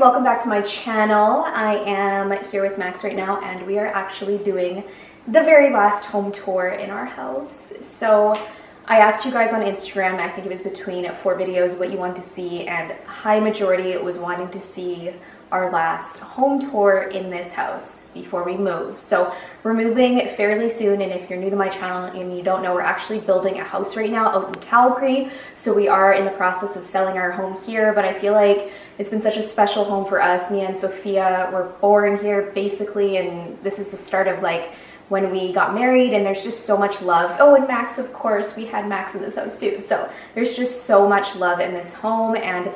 welcome back to my channel. I am here with Max right now and we are actually doing the very last home tour in our house. So I asked you guys on Instagram, I think it was between 4 videos, what you want to see, and high majority was wanting to see our last home tour in this house before we move. So we're moving fairly soon, and if you're new to my channel and you don't know, we're actually building a house right now out in Calgary. So we are in the process of selling our home here, but I feel like it's been such a special home for us. Mia and Sophia were born here basically, and this is the start of like when we got married, and there's just so much love. Oh, and Max, of course, we had Max in this house too. So there's just so much love in this home, and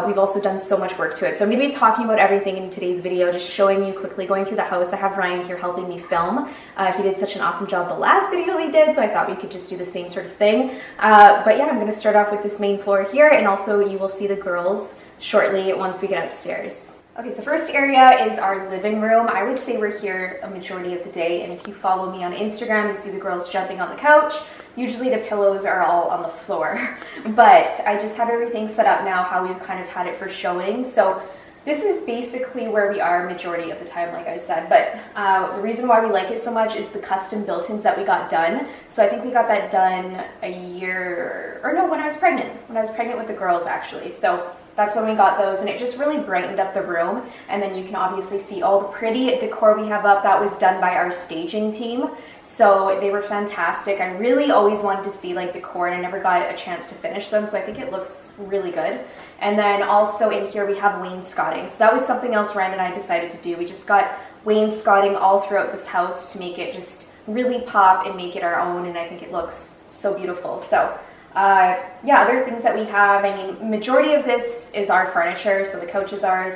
we've also done so much work to it. So I'm going to be talking about everything in today's video, just showing you quickly going through the house. I have Ryan here helping me film. He did such an awesome job the last video we did, so I thought we could just do the same sort of thing. But yeah, I'm going to start off with this main floor here, and also you will see the girls shortly once we get upstairs. Okay, so first area is our living room. I would say we're here a majority of the day, and if you follow me on Instagram, you see the girls jumping on the couch. Usually the pillows are all on the floor, but I just have everything set up now how we've kind of had it for showing. So this is basically where we are majority of the time, like I said, but the reason why we like it so much is the custom built-ins that we got done. So I think we got that done when I was pregnant with the girls actually. So that's when we got those, and it just really brightened up the room. And then you can obviously see all the pretty decor we have up. That was done by our staging team, so they were fantastic. I really always wanted to see like decor, and I never got a chance to finish them, so I think it looks really good. And then also in here we have wainscoting. So that was something else Ryan and I decided to do. We just got wainscoting all throughout this house to make it just really pop and make it our own, and I think it looks so beautiful. So yeah, other things that we have, I mean, majority of this is our furniture, so the couch is ours.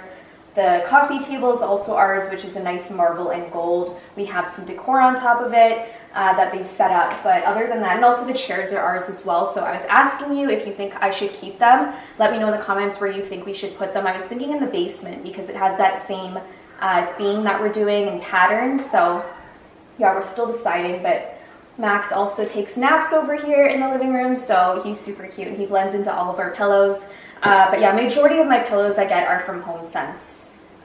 The coffee table is also ours, which is a nice marble and gold. We have some decor on top of it that they've set up, but other than that, and also the chairs are ours as well. So I was asking you if you think I should keep them. Let me know in the comments where you think we should put them. I was thinking in the basement because it has that same theme that we're doing and pattern. So yeah, we're still deciding, but Max also takes naps over here in the living room, so he's super cute and he blends into all of our pillows. But yeah, majority of my pillows I get are from HomeSense.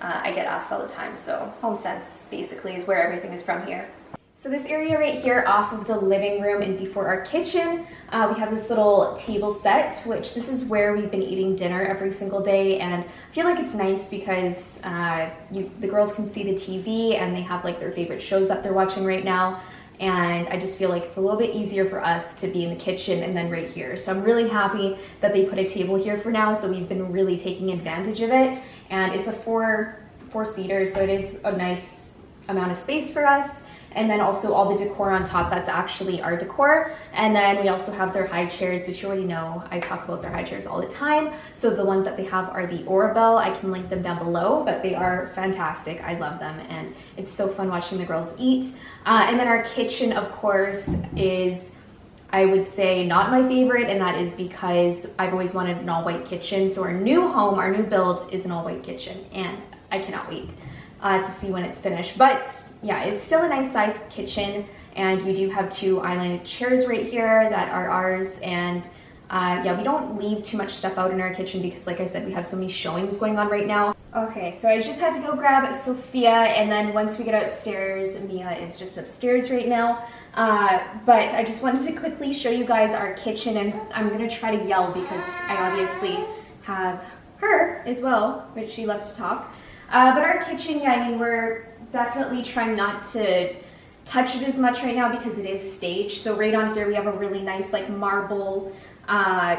I get asked all the time, so HomeSense basically is where everything is from here. So this area right here off of the living room and before our kitchen, we have this little table set, which this is where we've been eating dinner every single day, and I feel like it's nice because the girls can see the TV and they have like their favorite shows that they're watching right now. And I just feel like it's a little bit easier for us to be in the kitchen and then right here. So I'm really happy that they put a table here for now. So we've been really taking advantage of it. And it's a four-seater, so it is a nice amount of space for us. And then also all the decor on top, that's actually our decor. And then we also have their high chairs, which you already know. I talk about their high chairs all the time. So the ones that they have are the Orabelle. I can link them down below, but they are fantastic. I love them, and it's so fun watching the girls eat. And then our kitchen, of course, is, I would say, not my favorite, and that is because I've always wanted an all-white kitchen. So our new home, our new build is an all-white kitchen, and I cannot wait to see when it's finished. But yeah, it's still a nice sized kitchen, and we do have 2 islanded chairs right here that are ours. And yeah, we don't leave too much stuff out in our kitchen because, like I said, we have so many showings going on right now. Okay, so I just had to go grab Sophia, and then once we get upstairs, Mia is just upstairs right now. But I just wanted to quickly show you guys our kitchen, and I'm gonna try to yell because I obviously have her as well, which she loves to talk. But our kitchen, yeah, I mean, we're definitely trying not to touch it as much right now because it is staged. So right on here we have a really nice like marble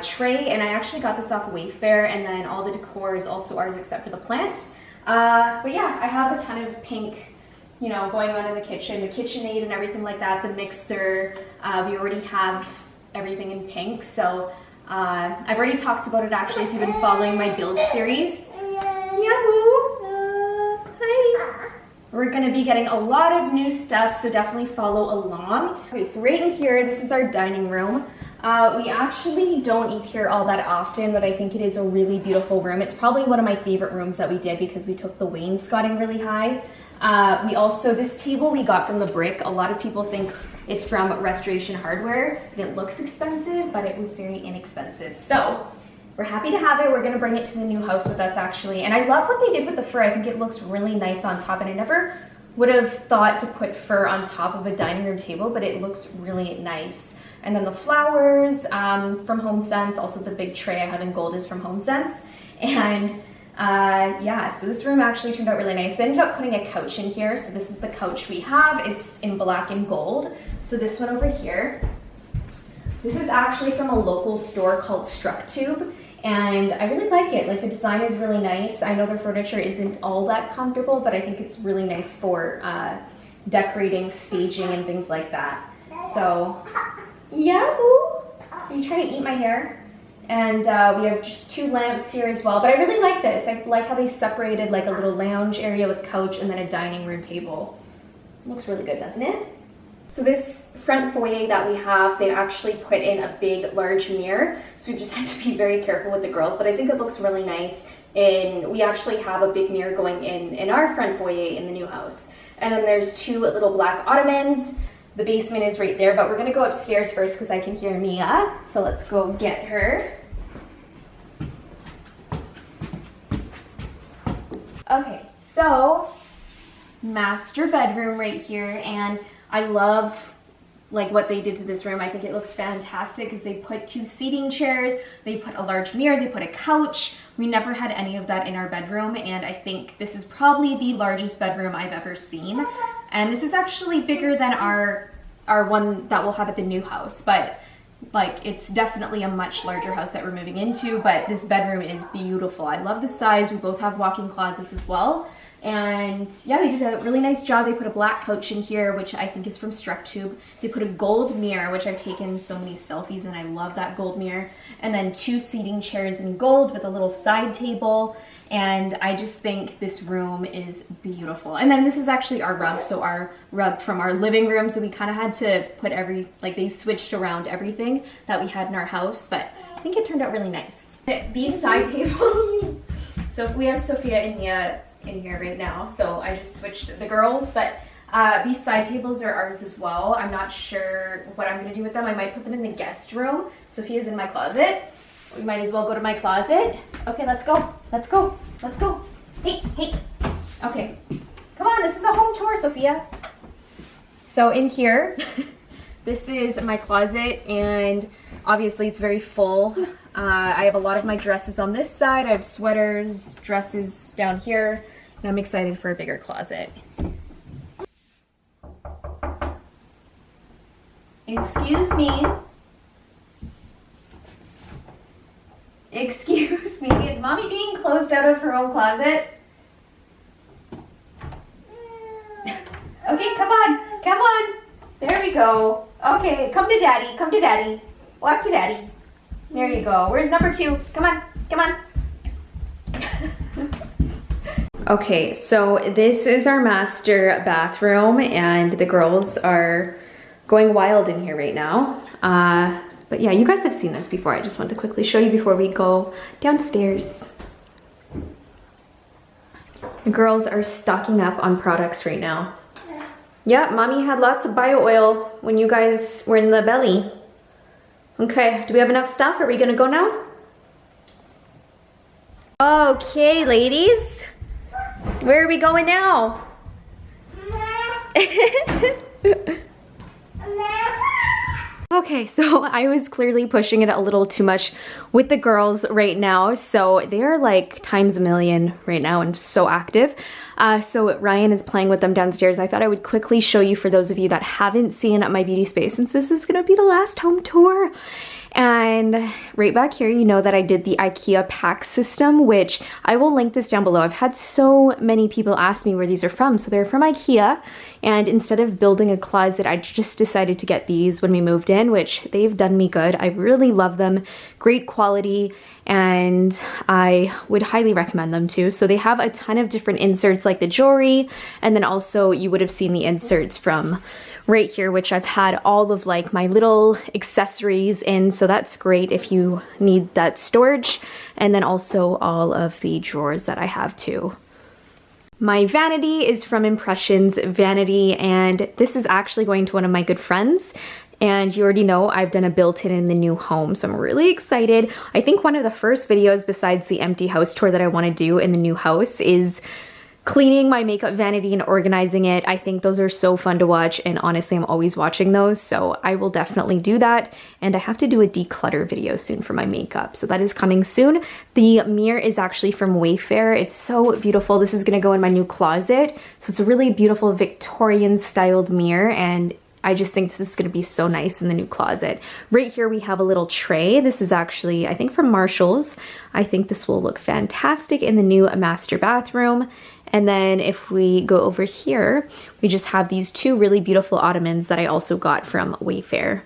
tray, and I actually got this off Wayfair, and then all the decor is also ours except for the plant. But yeah, I have a ton of pink, you know, going on in the kitchen, the KitchenAid and everything like that, the mixer. We already have everything in pink, so I've already talked about it actually if you've been following my build series. Yeah, boo. Hi. We're going to be getting a lot of new stuff, so definitely follow along. Okay, so right in here, this is our dining room. We actually don't eat here all that often, but I think it is a really beautiful room. It's probably one of my favorite rooms that we did because we took the wainscoting really high. We also, this table we got from the Brick. A lot of people think it's from Restoration Hardware. It looks expensive, but it was very inexpensive. So we're happy to have it. We're gonna bring it to the new house with us actually. And I love what they did with the fur. I think it looks really nice on top, and I never would have thought to put fur on top of a dining room table, but it looks really nice. And then the flowers from Home Sense, also the big tray I have in gold is from Home Sense. And yeah, so this room actually turned out really nice. They ended up putting a couch in here. So this is the couch we have. It's in black and gold. So this one over here, this is actually from a local store called Structube. And I really like it. Like, the design is really nice. I know their furniture isn't all that comfortable, but I think it's really nice for decorating, staging, and things like that. So, yeah, boo. Are you trying to eat my hair? And we have just 2 lamps here as well. But I really like this. I like how they separated like a little lounge area with couch and then a dining room table. Looks really good, doesn't it? So this front foyer that we have, they actually put in a big, large mirror. So we just had to be very careful with the girls, but I think it looks really nice. And we actually have a big mirror going in our front foyer in the new house. And then there's 2 little black ottomans. The basement is right there, but we're gonna go upstairs first because I can hear Mia. So let's go get her. Okay, so master bedroom right here, and I love like what they did to this room. I think it looks fantastic because they put 2 seating chairs, they put a large mirror, they put a couch. We never had any of that in our bedroom, and I think this is probably the largest bedroom I've ever seen. And this is actually bigger than our one that we'll have at the new house, but like, it's definitely a much larger house that we're moving into, but this bedroom is beautiful. I love the size. We both have walk-in closets as well. And yeah, they did a really nice job. They put a black couch in here, which I think is from Structube. They put a gold mirror, which I've taken so many selfies, and I love that gold mirror. And then 2 seating chairs in gold with a little side table. And I just think this room is beautiful. And then this is actually our rug. So our rug from our living room. So we kind of had to put they switched around everything that we had in our house, but I think it turned out really nice. These side tables, so we have Sophia and Mia in here right now, so I just switched the girls, but these side tables are ours as well. I'm not sure what I'm gonna do with them. I might put them in the guest room. Sophia's in my closet. We might as well go to my closet. Okay, let's go. Let's go. Let's go. Hey, hey. Okay. Come on, this is a home tour, Sophia. So in here, this is my closet, and obviously it's very full. I have a lot of my dresses on this side. I have sweaters, dresses down here, and I'm excited for a bigger closet. Excuse me. Excuse me, is mommy being closed out of her own closet? Okay, come on, come on. There we go. Okay, come to daddy, come to daddy. Walk to daddy. There you go. Where's number 2? Come on, come on. Okay, so this is our master bathroom, and the girls are going wild in here right now. But yeah, you guys have seen this before. I just want to quickly show you before we go downstairs. The girls are stocking up on products right now. Yeah, mommy had lots of bio oil when you guys were in the belly. Okay, do we have enough stuff? Are we gonna go now? Okay, ladies. Where are we going now? Okay, so I was clearly pushing it a little too much with the girls right now. So they're like times a million right now and so active. So Ryan is playing with them downstairs. I thought I would quickly show you for those of you that haven't seen my beauty space, since this is gonna be the last home tour. And right back here, you know that I did the IKEA pack system, which I will link this down below. I've had so many people ask me where these are from. So they're from IKEA. And instead of building a closet, I just decided to get these when we moved in, which they've done me good. I really love them. Great quality. And I would highly recommend them too. So they have a ton of different inserts like the jewelry. And then also you would have seen the inserts from right here, which I've had all of like my little accessories in, so that's great if you need that storage, and then also all of the drawers that I have too. My vanity is from Impressions Vanity, and this is actually going to one of my good friends. And you already know I've done a built-in in the new home, so I'm really excited. I think one of the first videos besides the empty house tour that I want to do in the new house is cleaning my makeup vanity and organizing it. I think those are so fun to watch, and honestly I'm always watching those, so I will definitely do that. And I have to do a declutter video soon for my makeup, so that is coming soon. The mirror is actually from Wayfair. It's so beautiful. This is gonna go in my new closet. So it's a really beautiful Victorian styled mirror, and I just think this is gonna be so nice in the new closet. Right here we have a little tray. This is actually, I think, from Marshall's. I think this will look fantastic in the new master bathroom. And then if we go over here, we just have these two really beautiful ottomans that I also got from Wayfair.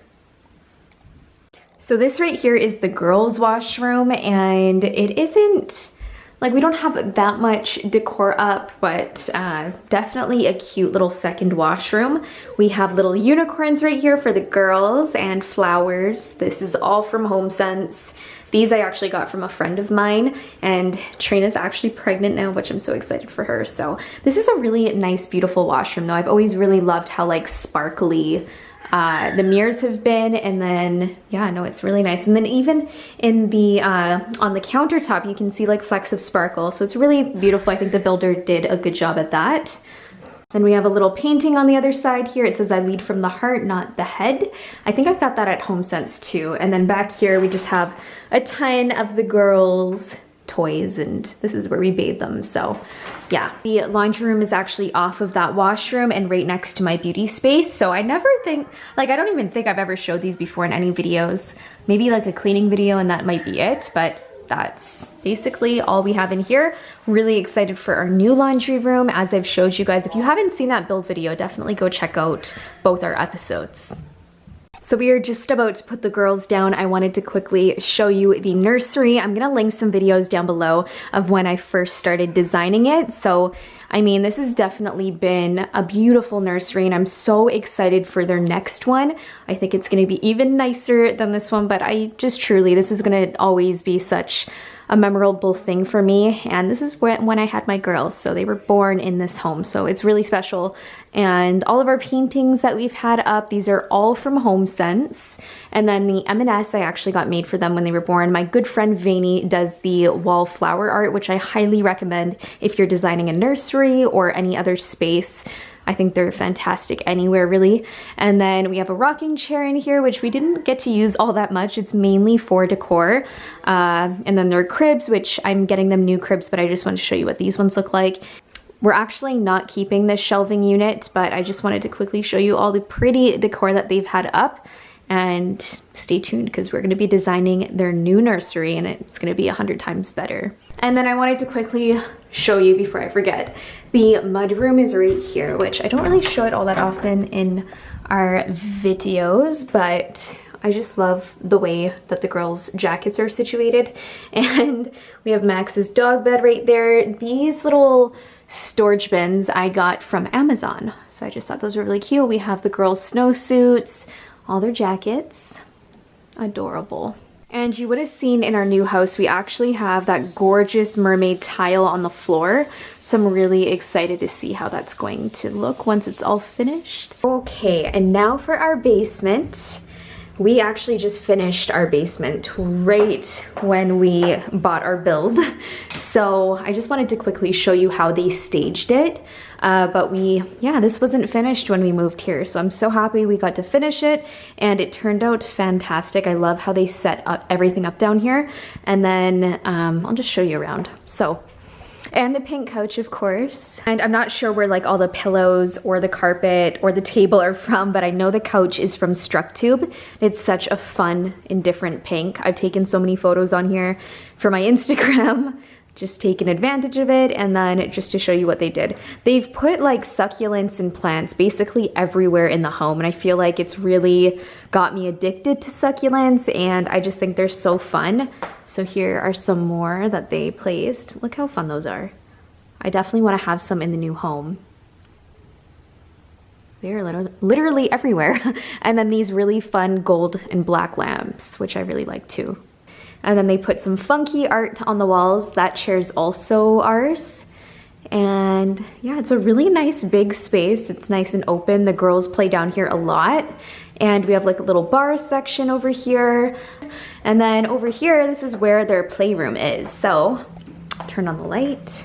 So this right here is the girls' washroom, and it isn't, like, we don't have that much decor up, but definitely a cute little second washroom. We have little unicorns right here for the girls and flowers. This is all from HomeSense. These I actually got from a friend of mine, and Trina's actually pregnant now, which I'm so excited for her. So this is a really nice, beautiful washroom though. I've always really loved how like sparkly the mirrors have been, and then yeah, no, it's really nice. And then even in the on the countertop you can see like flecks of sparkle, so it's really beautiful. I think the builder did a good job at that. Then we have a little painting on the other side here. It says, "I lead from the heart, not the head." I think I got that at HomeSense too. And then back here we just have a ton of the girls' toys, and this is where we bathe them. So yeah, the laundry room is actually off of that washroom and right next to my beauty space. So I never think, like, I don't even think I've ever showed these before in any videos. Maybe like a cleaning video and that might be it, but that's basically all we have in here. Really excited for our new laundry room. As I've showed you guys, if you haven't seen that build video, definitely go check out both our episodes. So we are just about to put the girls down. I wanted to quickly show you the nursery. I'm gonna link some videos down below of when I first started designing it. So, I mean, this has definitely been a beautiful nursery, and I'm so excited for their next one. I think it's gonna be even nicer than this one, but I just truly, this is gonna always be such a memorable thing for me. And this is when I had my girls, so they were born in this home, so it's really special. And all of our paintings that we've had up, these are all from HomeSense. And then the M&S I actually got made for them when they were born. My good friend Vani does the wall flower art, which I highly recommend if you're designing a nursery or any other space. I think they're fantastic anywhere, really. And then we have a rocking chair in here, which we didn't get to use all that much. It's mainly for decor. And then there are cribs, which I'm getting them new cribs, but I just wanted to show you what these ones look like. We're actually not keeping this shelving unit, but I just wanted to quickly show you all the pretty decor that they've had up. And stay tuned, because we're gonna be designing their new nursery, and it's gonna be 100 times better. And then I wanted to quickly show you before I forget, the mudroom is right here, which I don't really show it all that often in our videos, but I just love the way that the girls' jackets are situated. And we have Max's dog bed right there. These little storage bins I got from Amazon, so I just thought those were really cute. We have the girls' snowsuits, all their jackets, adorable. And you would have seen in our new house, we actually have that gorgeous mermaid tile on the floor. So I'm really excited to see how that's going to look once it's all finished. Okay, and now for our basement. We actually just finished our basement right when we bought our build. So I just wanted to quickly show you how they staged it. But this wasn't finished when we moved here. So I'm so happy we got to finish it, and it turned out fantastic. I love how they set up everything up down here. And then I'll just show you around. So, and the pink couch, of course. And I'm not sure where like all the pillows or the carpet or the table are from, but I know the couch is from Structube. It's such a fun and different pink. I've taken so many photos on here for my Instagram, just taken advantage of it. And then just to show you what they did, they've put like succulents and plants basically everywhere in the home. And I feel like it's really got me addicted to succulents, and I just think they're so fun. So here are some more that they placed. Look how fun those are. I definitely want to have some in the new home. They're literally everywhere. And then these really fun gold and black lamps, which I really like too. And then they put some funky art on the walls. That chair's also ours. And yeah, it's a really nice big space. It's nice and open. The girls play down here a lot. And we have like a little bar section over here. And then over here, this is where their playroom is. So turn on the light.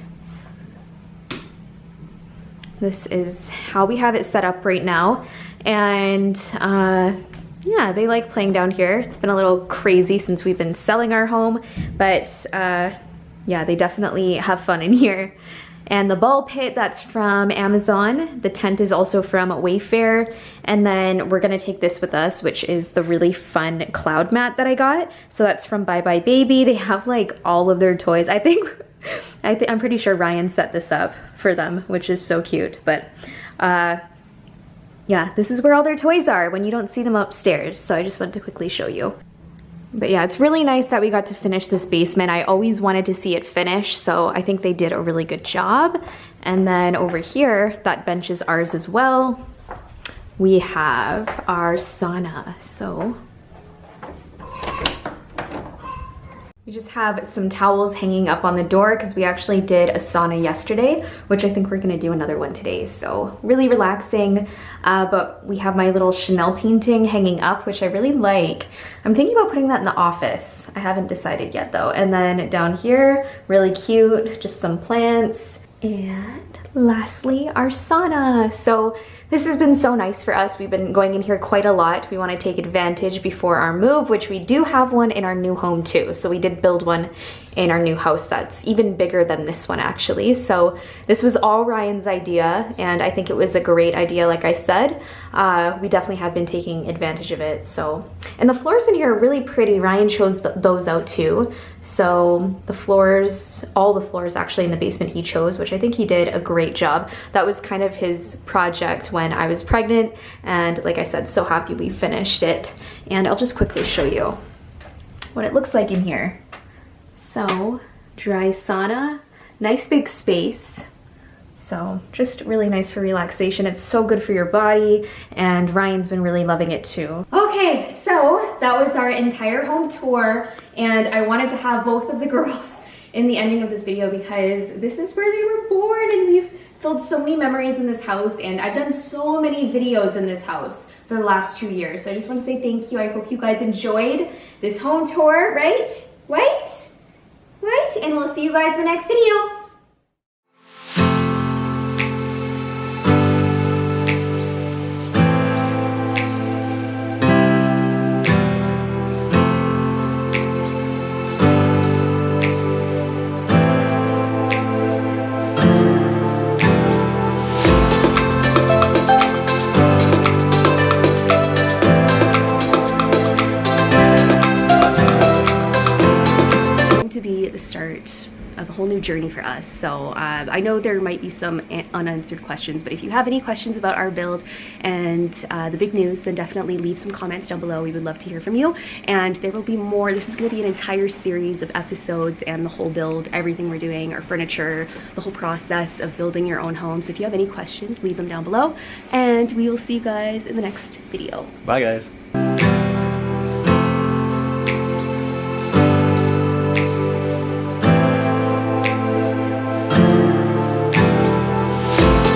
This is how we have it set up right now. And yeah, they like playing down here. It's been a little crazy since we've been selling our home, but yeah, they definitely have fun in here. And the ball pit, that's from Amazon. The tent is also from Wayfair. And then we're gonna take this with us, which is the really fun cloud mat that I got. So that's from Bye Bye Baby. They have like all of their toys. I'm pretty sure Ryan set this up for them, which is so cute. But yeah, this is where all their toys are when you don't see them upstairs. So I just wanted to quickly show you. But yeah, it's really nice that we got to finish this basement. I always wanted to see it finished, so I think they did a really good job. And then over here, that bench is ours as well. We have our sauna, so we just have some towels hanging up on the door because we actually did a sauna yesterday, which I think we're gonna do another one today. So really relaxing, but we have my little Chanel painting hanging up, which I really like. I'm thinking about putting that in the office. I haven't decided yet though. And then down here, really cute, just some plants. And lastly, our sauna. So this has been so nice for us. We've been going in here quite a lot. We want to take advantage before our move, which we do have one in our new home too. So we did build one in our new house that's even bigger than this one actually. So this was all Ryan's idea, and I think it was a great idea, like I said. We definitely have been taking advantage of it. So, and the floors in here are really pretty. Ryan chose those out too. So the floors, all the floors actually in the basement he chose, which I think he did a great job. That was kind of his project when I was pregnant, and like I said, so happy we finished it. And I'll just quickly show you what it looks like in here. So, dry sauna, nice big space. So just really nice for relaxation. It's so good for your body, and Ryan's been really loving it too. Okay, so that was our entire home tour, and I wanted to have both of the girls in the ending of this video because this is where they were born, and we've filled so many memories in this house, and I've done so many videos in this house for the last 2 years. So I just want to say thank you. I hope you guys enjoyed this home tour, right? Right? Right? And we'll see you guys in the next video. Of a whole new journey for us. So I know there might be some unanswered questions, but if you have any questions about our build and the big news, then definitely leave some comments down below. We would love to hear from you, and there will be more. This is going to be an entire series of episodes and the whole build, everything we're doing, our furniture, the whole process of building your own home. So if you have any questions, leave them down below, and we will see you guys in the next video. Bye guys.